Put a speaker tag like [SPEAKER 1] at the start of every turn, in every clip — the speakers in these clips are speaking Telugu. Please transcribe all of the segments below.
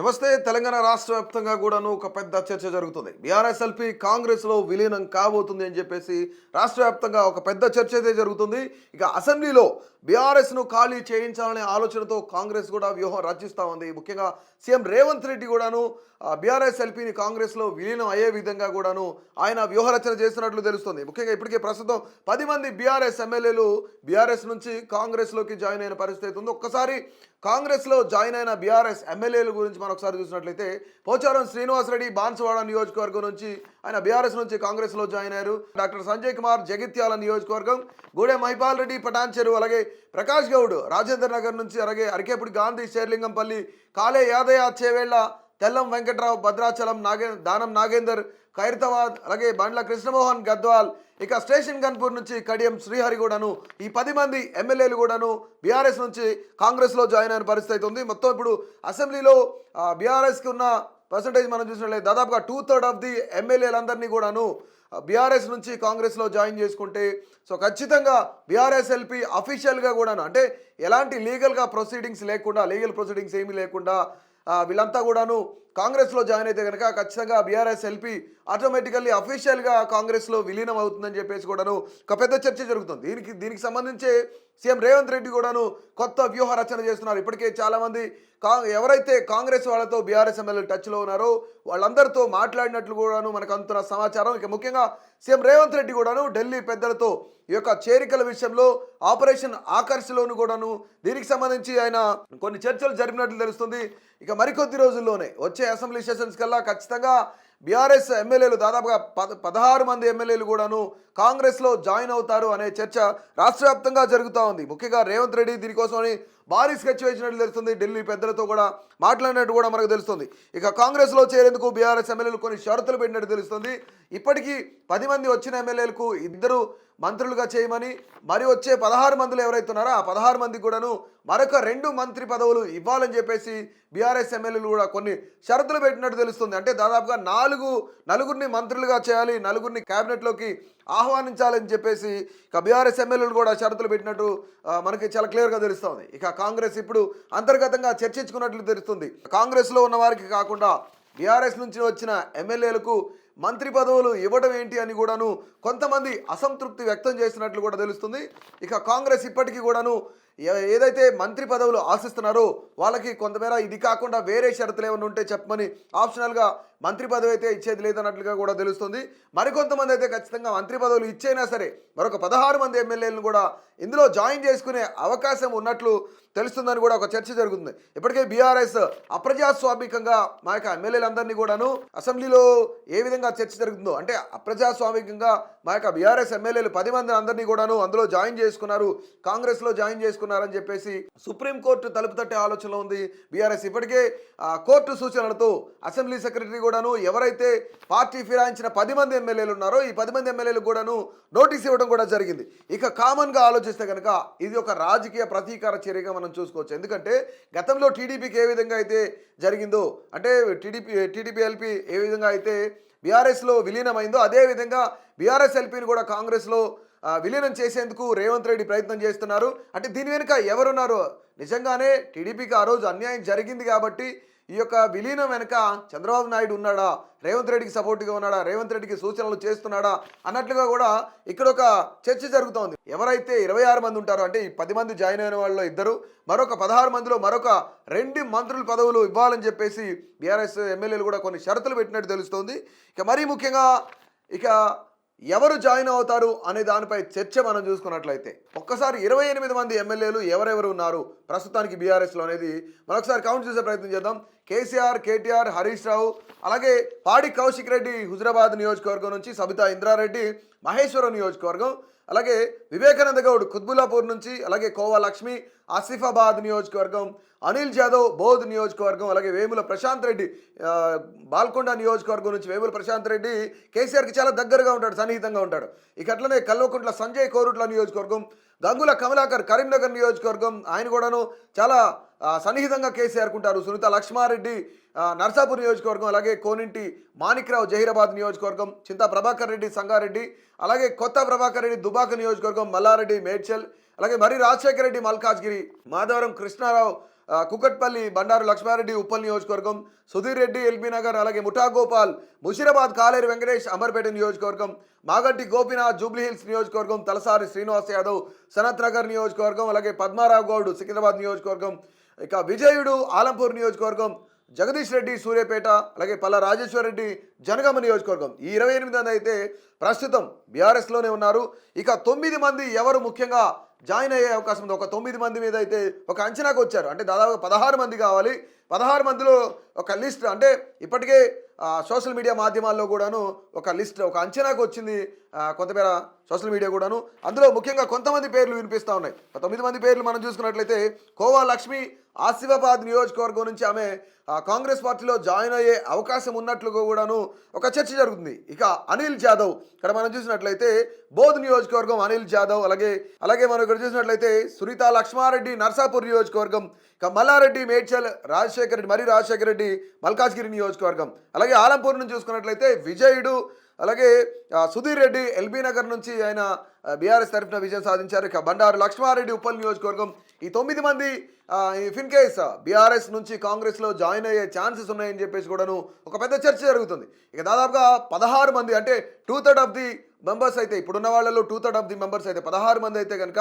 [SPEAKER 1] నమస్తే. తెలంగాణ రాష్ట్ర వ్యాప్తంగా కూడాను ఒక పెద్ద చర్చ జరుగుతుంది. బీఆర్ఎస్ఎల్పీ కాంగ్రెస్లో విలీనం కాబోతుంది అని చెప్పేసి రాష్ట్ర వ్యాప్తంగా ఒక పెద్ద చర్చ అయితే జరుగుతుంది. ఇక అసెంబ్లీలో బీఆర్ఎస్ను ఖాళీ చేయించాలనే ఆలోచనతో కాంగ్రెస్ కూడా వ్యూహం రచిస్తూ ఉంది. ముఖ్యంగా సీఎం రేవంత్ రెడ్డి కూడాను బీఆర్ఎస్ఎల్పీని కాంగ్రెస్లో విలీనం అయ్యే విధంగా కూడాను ఆయన వ్యూహరచన చేస్తున్నట్లు తెలుస్తుంది. ముఖ్యంగా ఇప్పటికే ప్రస్తుతం 10 మంది బీఆర్ఎస్ ఎమ్మెల్యేలు బీఆర్ఎస్ నుంచి కాంగ్రెస్లోకి జాయిన్ అయిన పరిస్థితి ఉంది. ఒక్కసారి కాంగ్రెస్లో జాయిన్ అయిన బీఆర్ఎస్ ఎమ్మెల్యేల గురించి మనం ఒకసారి చూసినట్లయితే పోచారం శ్రీనివాసరెడ్డి బాన్సువాడ నియోజకవర్గం నుంచి ఆయన బీఆర్ఎస్ నుంచి కాంగ్రెస్లో జాయిన్ అయ్యారు. డాక్టర్ సంజయ్ కుమార్ జగిత్యాల నియోజకవర్గం, గూడెం మహిపాల్ రెడ్డి పటాన్ చెరువు, అలాగే ప్రకాష్ గౌడ్ రాజేంద్ర నగర్ నుంచి, అలాగే అరికేపుడి గాంధీ శేర్లింగంపల్లి, కాలే యాదయ్య చేవేళ్ల, తెల్లం వెంకట్రావు భద్రాచలం, దానం నాగేందర్ ఖైరతాబాద్, అలాగే బండ్ల కృష్ణమోహన్ గద్వాల్, ఇక స్టేషన్ గన్పూర్ నుంచి కడియం శ్రీహరి కూడాను ఈ 10 మంది ఎమ్మెల్యేలు కూడాను బీఆర్ఎస్ నుంచి కాంగ్రెస్లో జాయిన్ అయిన పరిస్థితి ఉంది. మొత్తం ఇప్పుడు అసెంబ్లీలో బీఆర్ఎస్కి ఉన్న పర్సంటేజ్ మనం చూసినట్లయితే దాదాపుగా 2/3 ఆఫ్ ది ఎమ్మెల్యేలందరినీ కూడాను బీఆర్ఎస్ నుంచి కాంగ్రెస్లో జాయిన్ చేసుకుంటే సో ఖచ్చితంగా బీఆర్ఎస్ఎల్పీ అఫీషియల్గా కూడాను అంటే ఎలాంటి లీగల్ ప్రొసీడింగ్స్ ఏమీ లేకుండా వీళ్ళంతా కూడాను కాంగ్రెస్లో జాయిన్ అయితే కనుక ఖచ్చితంగా బీఆర్ఎస్ఎల్పీ ఆటోమేటికల్లీ అఫీషియల్గా కాంగ్రెస్లో విలీనం అవుతుందని చెప్పేసి కూడాను ఒక పెద్ద చర్చ జరుగుతుంది. దీనికి సంబంధించి సీఎం రేవంత్ రెడ్డి కూడాను కొత్త వ్యూహ రచన చేస్తున్నారు. ఇప్పటికే చాలామంది ఎవరైతే కాంగ్రెస్ వాళ్ళతో బీఆర్ఎస్ ఎమ్మెల్యేలు టచ్లో ఉన్నారో వాళ్ళందరితో మాట్లాడినట్లు కూడాను మనకు అందుతున్న సమాచారం. ఇక ముఖ్యంగా సీఎం రేవంత్ రెడ్డి కూడాను ఢిల్లీ పెద్దలతో ఈ యొక్క చేరికల విషయంలో ఆపరేషన్ ఆకర్షలోను కూడాను దీనికి సంబంధించి ఆయన కొన్ని చర్చలు జరిపినట్లు తెలుస్తుంది. ఇక మరికొద్ది రోజుల్లోనే వచ్చే అసెంబ్లీ సెషన్స్ కల్లా ఖచ్చితంగా బీఆర్ఎస్ ఎమ్మెల్యేలు దాదాపుగా 16 మంది ఎమ్మెల్యేలు కూడాను కాంగ్రెస్లో జాయిన్ అవుతారు అనే చర్చ రాష్ట్ర వ్యాప్తంగా జరుగుతూ ఉంది. ముఖ్యంగా రేవంత్ రెడ్డి దీనికోసమని భారీ స్కెచ్ వేసినట్లు తెలుస్తుంది. ఢిల్లీ పెద్దలతో కూడా మాట్లాడినట్టు కూడా మనకు తెలుస్తుంది. ఇక కాంగ్రెస్లో చేరేందుకు బీఆర్ఎస్ ఎమ్మెల్యేలు కొన్ని షరతులు పెట్టినట్టు తెలుస్తుంది. ఇప్పటికీ 10 మంది వచ్చిన ఎమ్మెల్యేలకు 2 మంత్రులుగా చేయమని, మరి వచ్చే 16 మందిలో ఎవరైతే ఉన్నారో ఆ 16 మందికి కూడాను మరొక 2 మంత్రి పదవులు ఇవ్వాలని చెప్పేసి బీఆర్ఎస్ ఎమ్మెల్యేలు కూడా కొన్ని షరతులు పెట్టినట్టు తెలుస్తుంది. అంటే దాదాపుగా నలుగురిని మంత్రులుగా చేయాలి, నలుగురిని క్యాబినెట్లోకి ఆహ్వానించాలని చెప్పేసి ఇక బీఆర్ఎస్ ఎమ్మెల్యేలు కూడా షరతులు పెట్టినట్టు మనకి చాలా క్లియర్గా తెలుస్తుంది. ఇక కాంగ్రెస్ ఇప్పుడు అంతర్గతంగా చర్చించుకున్నట్లు తెలుస్తుంది. కాంగ్రెస్లో ఉన్న వారికి కాకుండా బీఆర్ఎస్ నుంచి వచ్చిన ఎమ్మెల్యేలకు మంత్రి పదవులు ఇవ్వడం ఏంటి అని కూడాను కొంతమంది అసంతృప్తి వ్యక్తం చేసినట్లు కూడా తెలుస్తుంది. ఇక కాంగ్రెస్ ఇప్పటికీ కూడాను ఏదైతే మంత్రి పదవులు ఆశిస్తున్నారో వాళ్ళకి కొంతమేర ఇది కాకుండా వేరే షరతులు ఏమైనా ఉంటే చెప్పమని ఆప్షనల్గా మంత్రి పదవి అయితే ఇచ్చేది లేదన్నట్లుగా కూడా తెలుస్తుంది. మరికొంతమంది అయితే ఖచ్చితంగా మంత్రి పదవులు ఇచ్చైనా సరే మరొక 16 మంది ఎమ్మెల్యేలను కూడా ఇందులో జాయిన్ చేసుకునే అవకాశం ఉన్నట్లు తెలుస్తుందని కూడా ఒక చర్చ జరుగుతుంది. ఇప్పటికే బీఆర్ఎస్ అప్రజాస్వామికంగా మా యొక్క ఎమ్మెల్యేలందరినీ కూడాను అసెంబ్లీలో ఏ విధంగా చర్చ జరుగుతుందో అంటే అప్రజాస్వామికంగా మా యొక్క బీఆర్ఎస్ ఎమ్మెల్యేలు 10 మంది అందరినీ కూడాను అందులో జాయిన్ చేసుకున్నారు, కాంగ్రెస్లో జాయిన్ చేసుకున్నారని చెప్పేసి సుప్రీంకోర్టు తలుపు తట్టే ఆలోచనలో ఉంది బీఆర్ఎస్. ఇప్పటికే కోర్టు సూచనలతో అసెంబ్లీ సెక్రటరీ కూడాను ఎవరైతే పార్టీ ఫిరాయించిన 10 మంది ఎమ్మెల్యేలు ఉన్నారో ఈ 10 మంది ఎమ్మెల్యేలకు కూడాను నోటీస్ ఇవ్వడం కూడా జరిగింది. ఇక కామన్గా ఆలోచిస్తే కనుక ఇది ఒక రాజకీయ ప్రతీకార చర్యగా మనం చూసుకోవచ్చు. ఎందుకంటే గతంలో టీడీపీకి ఏ విధంగా అయితే జరిగిందో అంటే టీడీపీ ఏ విధంగా అయితే బీఆర్ఎస్లో విలీనమైందో అదేవిధంగా బీఆర్ఎస్ ఎల్పీని కూడా కాంగ్రెస్లో విలీనం చేసేందుకు రేవంత్ రెడ్డి ప్రయత్నం చేస్తున్నారు. అంటే దీని వెనుక ఎవరున్నారు? నిజంగానే టీడీపీకి ఆ రోజు అన్యాయం జరిగింది కాబట్టి ఈ యొక్క విలీనం వెనుక చంద్రబాబు నాయుడు ఉన్నాడా, రేవంత్ రెడ్డికి సపోర్ట్గా ఉన్నాడా, రేవంత్ రెడ్డికి సూచనలు చేస్తున్నాడా అన్నట్లుగా కూడా ఇక్కడ ఒక చర్చ జరుగుతోంది. ఎవరైతే 26 మంది ఉంటారో అంటే ఈ 10 మంది జాయిన్ అయిన వాళ్ళలో 2 మరొక 16 మందిలో మరొక 2 మంత్రుల పదవులు ఇవ్వాలని చెప్పేసి బీఆర్ఎస్ ఎమ్మెల్యేలు కూడా కొన్ని షరతులు పెట్టినట్టు తెలుస్తోంది. ఇక మరీ ముఖ్యంగా ఇక ఎవరు జాయిన్ అవుతారు అనే దానిపై చర్చ మనం చూసుకున్నట్లయితే ఒక్కసారి 28 మంది ఎమ్మెల్యేలు ఎవరెవరు ఉన్నారు ప్రస్తుతానికి బీఆర్ఎస్లో అనేది మరొకసారి కౌంట్ చేసే ప్రయత్నం చేద్దాం. కేసీఆర్, కేటీఆర్, హరీష్ రావు, అలాగే పాడి కౌశిక్ రెడ్డి హుజురాబాద్ నియోజకవర్గం నుంచి, సబితా ఇంద్రారెడ్డి మహేశ్వరం నియోజకవర్గం, అలాగే వివేకానంద గౌడ్ కుత్బుల్లాపూర్ నుంచి, అలాగే కోవా లక్ష్మి ఆసిఫాబాద్ నియోజకవర్గం, అనిల్ జాదవ్ బౌద్ నియోజకవర్గం, అలాగే వేముల ప్రశాంత్ రెడ్డి బాల్కొండ నియోజకవర్గం నుంచి వేముల ప్రశాంత్ రెడ్డి కేసీఆర్కి చాలా దగ్గరగా ఉంటాడు, సన్నిహితంగా ఉంటాడు. ఇక అట్లనే కల్వకుంట్ల సంజయ్ కోరుట్ల నియోజకవర్గం, గంగుల కమలాకర్ కరీంనగర్ నియోజకవర్గం ఆయన కూడాను చాలా సన్నిహితంగా కేసీఆర్ ఉంటారు. సునీత లక్ష్మారెడ్డి నర్సాపూర్ నియోజకవర్గం, అలాగే కోనింటి మాణిక్రావు జహీరాబాద్ నియోజకవర్గం, చింతా ప్రభాకర్ రెడ్డి సంగారెడ్డి, అలాగే కొత్త ప్రభాకర్ రెడ్డి దుబాక నియోజకవర్గం, మల్లారెడ్డి మేడ్చల్, అలాగే మరి రాజశేఖర రెడ్డి మల్కాజ్గిరి, మాధవరం కృష్ణారావు కుకట్పల్లి బండారు లక్ష్మారెడ్డి ఉప్పల్ నియోజకవర్గం, సుధీర్ రెడ్డి ఎల్బీ నగర్, అలాగే ముఠా గోపాల్ ముషీరాబాద్, కాలేరు వెంకటేష్ అమర్పేట నియోజకవర్గం, మాగంటి గోపీనాథ్ జూబ్లీహిల్స్ నియోజకవర్గం, తలసారి శ్రీనివాస్ యాదవ్ సనత్ నగర్ నియోజకవర్గం, అలాగే పద్మారావు గౌడ్ సికింద్రాబాద్ నియోజకవర్గం, ఇక విజయుడు ఆలంపూర్ నియోజకవర్గం, జగదీష్ రెడ్డి సూర్యాపేట, అలాగే పల్లా రాజేశ్వర్ రెడ్డి జనగామ నియోజకవర్గం. ఈ 28 మంది అయితే ప్రస్తుతం బీఆర్ఎస్లోనే ఉన్నారు. ఇక 9 మంది ఎవరు ముఖ్యంగా జాయిన్ అయ్యే అవకాశం ఉంది. ఒక 9 మంది మీద అయితే ఒక అంచనాకు వచ్చారు. అంటే దాదాపు 16 మంది కావాలి. 16 మందిలో ఒక లిస్ట్, అంటే ఇప్పటికే సోషల్ మీడియా మాధ్యమాల్లో కూడాను ఒక లిస్ట్, ఒక అంచనాకు వచ్చింది కొంతమేర సోషల్ మీడియా కూడాను. అందులో ముఖ్యంగా కొంతమంది పేర్లు వినిపిస్తూ ఉన్నాయి. 9 మంది పేర్లు మనం చూసుకున్నట్లయితే కోవా లక్ష్మి ఆసిఫాబాద్ నియోజకవర్గం నుంచి ఆమె కాంగ్రెస్ పార్టీలో జాయిన్ అయ్యే అవకాశం ఉన్నట్లుగా కూడాను ఒక చర్చ జరుగుతుంది. ఇక అనిల్ జాదవ్, ఇక్కడ మనం చూసినట్లయితే బోధ్ నియోజకవర్గం అనిల్ జాదవ్, అలాగే మనం ఇక్కడ చూసినట్లయితే సునీత లక్ష్మారెడ్డి నర్సాపూర్ నియోజకవర్గం, ఇక మల్లారెడ్డి మేడ్చల్ రాజశేఖర రెడ్డి మల్కాజ్గిరి నియోజకవర్గం, అలాగే ఆలంపూర్ నుంచి చూసుకున్నట్లయితే విజయుడు, అలాగే సుధీర్ రెడ్డి ఎల్బీ నగర్ నుంచి ఆయన బీఆర్ఎస్ తరఫున విజయం సాధించారు. ఇక బండారు లక్ష్మారెడ్డి ఉప్పల్ నియోజకవర్గం. ఈ 9 మంది ఇఫ్ ఇన్ కేస్ బీఆర్ఎస్ నుంచి కాంగ్రెస్లో జాయిన్ అయ్యే ఛాన్సెస్ ఉన్నాయని చెప్పేసి కూడాను ఒక పెద్ద చర్చ జరుగుతుంది. ఇక దాదాపుగా 16 మంది, అంటే 2/3 ఆఫ్ ది మెంబర్స్ అయితే, ఇప్పుడున్న వాళ్ళలో 2/3 ఆఫ్ ది మెంబర్స్ అయితే 16 మంది అయితే కనుక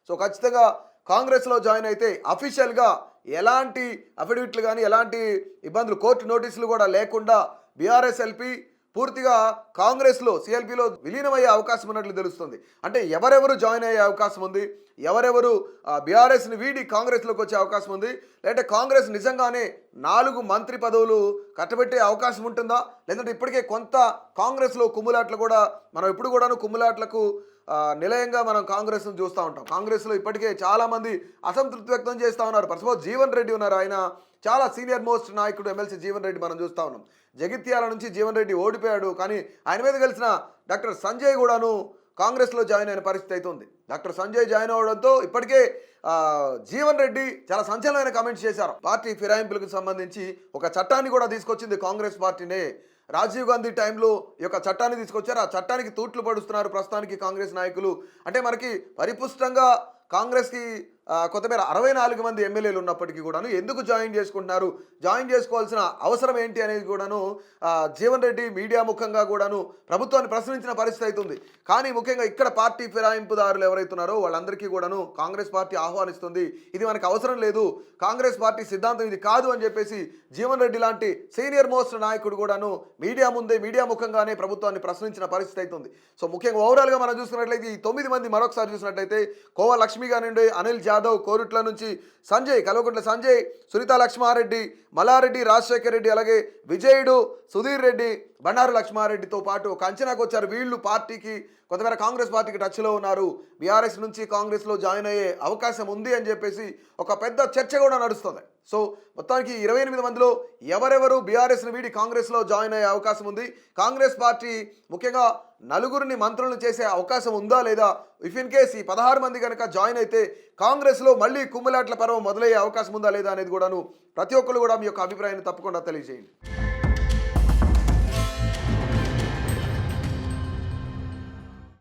[SPEAKER 1] సో ఖచ్చితంగా కాంగ్రెస్లో జాయిన్ అయితే అఫీషియల్గా ఎలాంటి అఫిడవిట్లు కానీ ఎలాంటి ఇబ్బందులు, కోర్టు నోటీసులు కూడా లేకుండా బీఆర్ఎస్ ఎల్పీ పూర్తిగా కాంగ్రెస్లో సిఎల్పీలో విలీనమయ్యే అవకాశం ఉన్నట్లు తెలుస్తుంది. అంటే ఎవరెవరు జాయిన్ అయ్యే అవకాశం ఉంది, ఎవరెవరు బీఆర్ఎస్ని వీడి కాంగ్రెస్లోకి వచ్చే అవకాశం ఉంది, లేదంటే కాంగ్రెస్ నిజంగానే 4 మంత్రి పదవులు కట్టబెట్టే అవకాశం ఉంటుందా, లేదంటే ఇప్పటికే కొంత కాంగ్రెస్లో కుమ్ములాట్లు కూడా, మనం ఎప్పుడు కూడాను కుమ్ములాట్లకు నిలయంగా మనం కాంగ్రెస్ను చూస్తూ ఉంటాం. కాంగ్రెస్లో ఇప్పటికే చాలామంది అసంతృప్తి వ్యక్తం చేస్తూ ఉన్నారు. సపోజ్ జీవన్ రెడ్డి ఉన్నారు, ఆయన చాలా సీనియర్ మోస్ట్ నాయకుడు ఎమ్మెల్సీ జీవన్ రెడ్డి మనం చూస్తూ ఉన్నాం. జగిత్యాల నుంచి జీవన్ రెడ్డి ఓడిపోయాడు, కానీ ఆయన మీద గెలిచిన డాక్టర్ సంజయ్ కూడాను కాంగ్రెస్లో జాయిన్ అయిన పరిస్థితి అవుతుంది. డాక్టర్ సంజయ్ జాయిన్ అవ్వడంతో ఇప్పటికే జీవన్ రెడ్డి చాలా సంచలనమైన కామెంట్స్ చేశారు. పార్టీ ఫిరాయింపులకు సంబంధించి ఒక చట్టాన్ని కూడా తీసుకొచ్చింది కాంగ్రెస్ పార్టీనే. రాజీవ్ గాంధీ టైంలో ఈ యొక్క చట్టాన్ని తీసుకొచ్చారు. ఆ చట్టానికి తూట్లు పడుస్తున్నారు ప్రస్తుతానికి కాంగ్రెస్ నాయకులు. అంటే మనకి పరిపుష్టంగా కాంగ్రెస్కి కొత్తమేర 64 మంది ఎమ్మెల్యేలు ఉన్నప్పటికీ కూడాను ఎందుకు జాయిన్ చేసుకుంటున్నారు, జాయిన్ చేసుకోవాల్సిన అవసరం ఏంటి అనేది కూడాను జీవన్ రెడ్డి మీడియా ముఖంగా కూడాను ప్రభుత్వాన్ని ప్రశ్నించిన పరిస్థితి అవుతుంది. కానీ ముఖ్యంగా ఇక్కడ పార్టీ ఫిరాయింపుదారులు ఎవరైతున్నారో వాళ్ళందరికీ కూడాను కాంగ్రెస్ పార్టీ ఆహ్వానిస్తుంది. ఇది మనకు అవసరం లేదు, కాంగ్రెస్ పార్టీ సిద్ధాంతం ఇది కాదు అని చెప్పేసి జీవన్ రెడ్డి లాంటి సీనియర్ మోస్ట్ నాయకుడు కూడాను మీడియా ముఖంగానే ప్రభుత్వాన్ని ప్రశ్నించిన పరిస్థితి అవుతుంది. సో ముఖ్యంగా ఓవరాల్గా మనం చూసుకున్నట్లయితే ఈ 9 మంది మరొకసారి చూసినట్లయితే కోవా లక్ష్మి కానివ్వండి, అనిల్ జాదవ్, కోరుట్ల నుంచి సంజయ్, కల్వకుంట్ల సంజయ్, సునీత లక్ష్మారెడ్డి, మల్లారెడ్డి రాజశేఖర రెడ్డి, అలాగే విజయుడు, సుధీర్ రెడ్డి, బండారు లక్ష్మారెడ్డితో పాటు ఒక అంచనాకు వచ్చారు. వీళ్ళు పార్టీకి కొంతమేర కాంగ్రెస్ పార్టీకి టచ్లో ఉన్నారు, బీఆర్ఎస్ నుంచి కాంగ్రెస్లో జాయిన్ అయ్యే అవకాశం ఉంది అని చెప్పేసి ఒక పెద్ద చర్చ కూడా నడుస్తుంది. సో మొత్తానికి 28 మందిలో ఎవరెవరు బీఆర్ఎస్ని వీడి కాంగ్రెస్లో జాయిన్ అయ్యే అవకాశం ఉంది, కాంగ్రెస్ పార్టీ ముఖ్యంగా 4 మంత్రులను చేసే అవకాశం ఉందా లేదా, ఇఫ్ ఇన్ కేస్ ఈ 16 మంది కనుక జాయిన్ అయితే కాంగ్రెస్లో మళ్ళీ కుమ్ములాట్ల పర్వం మొదలయ్యే అవకాశం ఉందా లేదా అనేది కూడాను ప్రతి ఒక్కరు కూడా మీ యొక్క అభిప్రాయాన్ని తప్పకుండా తెలియజేయండి.